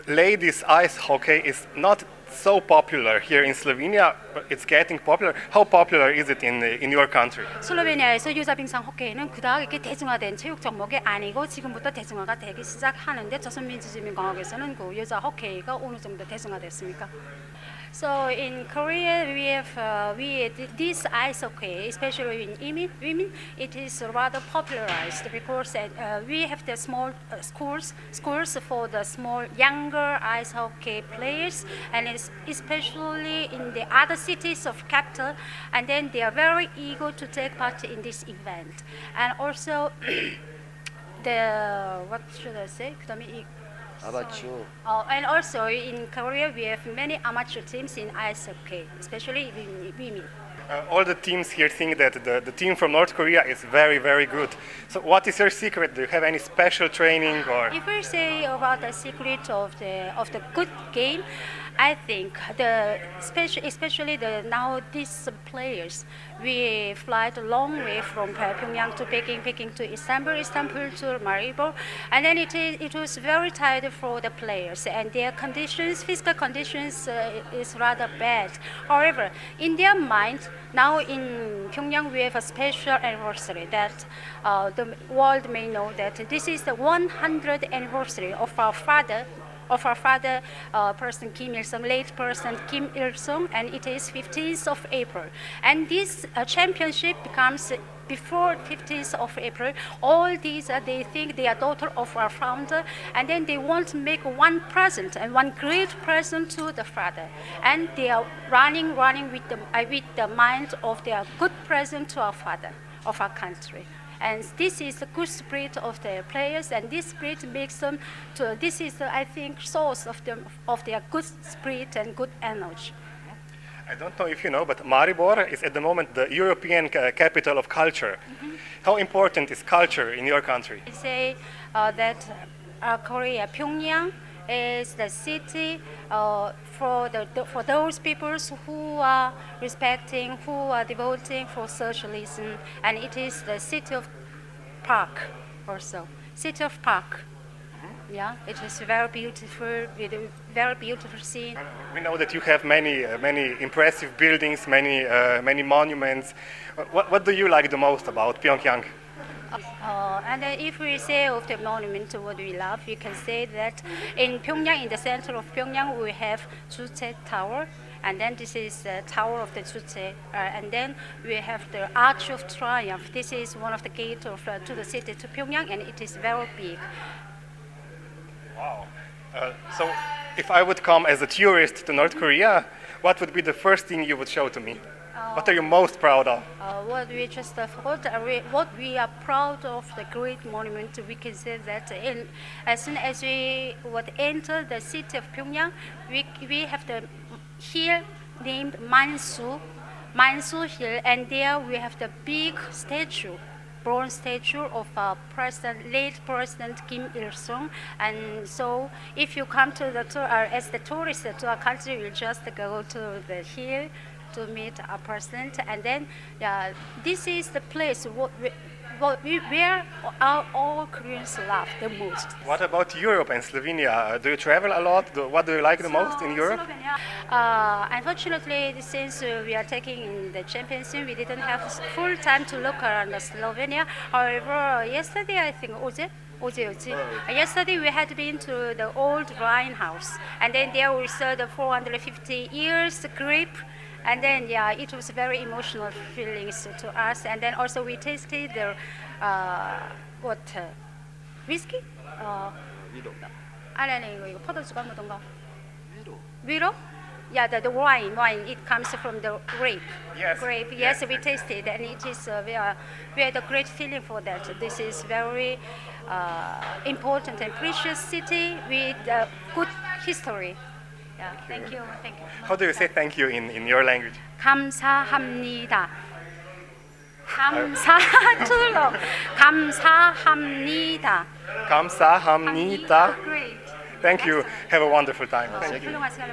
Ladies ice hockey is not so popular here in Slovenia, but it's getting popular. How popular is it in your country? 슬로베니아에서 여자 빙상 호케이는 그닥 이렇게 대중화된 체육 종목이 아니고 지금부터 대중화가 되기 시작하는데 조선민주주의공화국에서는 그 여자 호케이가 어느 정도 대중화됐습니까? So in Korea this ice hockey, especially in women, it is rather popularized because we have the small schools for the small younger ice hockey players, and especially in the other cities of capital, and then they are very eager to take part in this event, and also what should I say? Amateur. And also in Korea we have many amateur teams in ice hockey, especially women. All the teams here think that the team from North Korea is very, very good. So what is your secret? Do you have any special training or? If we say about the secret of the good game, I think especially these players, we fly a long way from Pyongyang to Peking to Istanbul to Maribor, and then it was very tired for the players, and their physical conditions is rather bad. However, in their mind, now in Pyongyang we have a special anniversary that the world may know that this is the 100th anniversary of our father, Kim Il-sung, late person Kim Il-sung, and it is 15th of April. And this championship becomes before 15th of April. All these, they think they are daughter of our founder, and then they want to make one present, and one great present to the father. And they are running with the mind of their good present to our father, of our country. And this is the good spirit of the players, and this spirit makes them this is the, I think, source of their good spirit and good energy. I don't know if you know, but Maribor is at the moment the European capital of culture. Mm-hmm. How important is culture in your country? I say that Korea, Pyongyang, is the city for those peoples who are respecting, who are devoting for socialism, and it is the city of park also. City of park. Mm-hmm. Yeah, it is very beautiful, with a very beautiful scene. We know that you have many impressive buildings, many monuments. What do you like the most about Pyongyang? And if we say of the monument what we love, we can say that in Pyongyang, in the center of Pyongyang, we have Juche Tower, and then this is the Tower of the Juche, and then we have the Arch of Triumph. This is one of the gates to the city to Pyongyang, and it is very big. Wow. So if I would come as a tourist to North Korea, what would be the first thing you would show to me? What are you most proud of? What we just forgot, what we are proud of, the great monument, we can say that as soon as we would enter the city of Pyongyang, we have the hill named Mansu Hill, and there we have the big statue, bronze statue of late President Kim Il-sung. And so if you come to the tour, as the tourist to our country, you just go to the hill to meet a president, and then this is the place where all Koreans love the most. What about Europe and Slovenia? Do you travel a lot? What do you like the most in Europe? Unfortunately, since we are taking in the championship, we didn't have full time to look around Slovenia. However, yesterday, I think, yesterday we had been to the old wine house, and then there we saw the 450 years grape. And then, it was very emotional feelings to us. And then also we tasted the whiskey? 위로. 아니 이거 포도주가 뭐던가? 위로? Yeah, the wine. It comes from the grape. Yes. Grape. Yes, we tasted, and it is we had a great feeling for that. This is very important and precious city with good history. Yeah, thank you. How do you say thank you in your language? 감사합니다. 감사합니다. 감사합니다. Great. Thank you. Have a wonderful time. 훌륭한 시간을